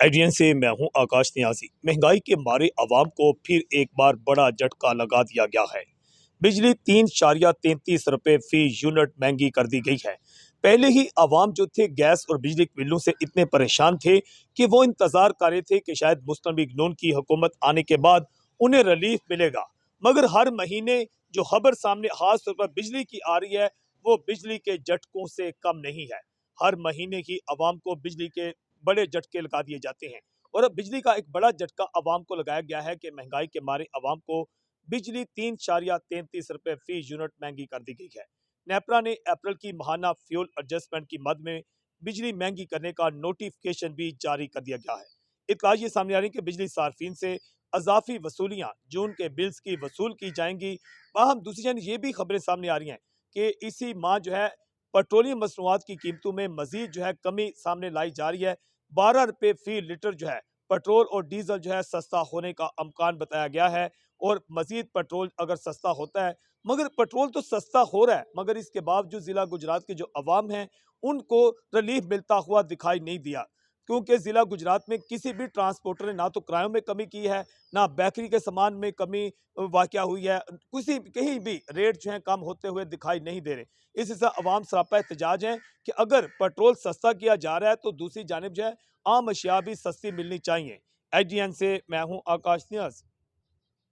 एडियन से मैं हूं आकाश नियाजी। महंगाई के मारे आवाम को फिर एक बार बड़ा झटका लगा दिया गया है। बिजली 3.33 रुपए फी यूनिट महंगी कर दी गई है। पहले ही आवाम जो थे गैस और बिजली के बिलों से इतने परेशान थे कि वो इंतजार कर रहे थे कि शायद मुस्तबिक नून की हुकूमत आने के बाद उन्हें रिलीफ मिलेगा। मगर हर महीने जो खबर सामने खास तौर पर बिजली की आ रही है वो बिजली के झटकों से कम नहीं है। हर महीने ही आवाम को बिजली के बड़े झटके लगा दिए जाते हैं। और अब बिजली का एक बड़ा झटका आवाम को लगाया गया है कि महंगाई के मारे आवाम को बिजली 3.33 रुपए फी यूनिट महंगी कर दी गई है। नेपरा ने अप्रैल की माहाना फ्यूल एडजस्टमेंट की मद में बिजली महंगी करने का नोटिफिकेशन भी जारी कर दिया गया है। इत्तला ये सामने आ रही है कि बिजली सार्फिन से अजाफी वसूलियां जून के बिल्स की वसूल की जाएंगी। वहाँ दूसरी जान ये भी खबरें सामने आ रही हैं कि इसी माह जो है पेट्रोलियम मसनूआत की कीमतों में मजीद जो है कमी सामने लाई जा रही है। 12 रुपए फी लीटर जो है पेट्रोल और डीजल जो है सस्ता होने का अमकान बताया गया है। और मजीद पेट्रोल अगर सस्ता होता है, मगर पेट्रोल तो सस्ता हो रहा है मगर इसके बावजूद जिला गुजरात के जो अवाम हैं उनको रिलीफ मिलता हुआ दिखाई नहीं दिया। क्योंकि जिला गुजरात में किसी भी ट्रांसपोर्टर ने ना तो किरायों में कमी की है, ना बेकरी के सामान में कमी वाक़या हुई है। किसी कहीं भी रेट जो है कम होते हुए दिखाई नहीं दे रहे। इस हिसाब अवाम सरापा एहतजाज है कि अगर पेट्रोल सस्ता किया जा रहा है तो दूसरी जानिब जो है आम अशिया भी सस्ती मिलनी चाहिए। एडीएन से मैं हूं आकाश नियाज।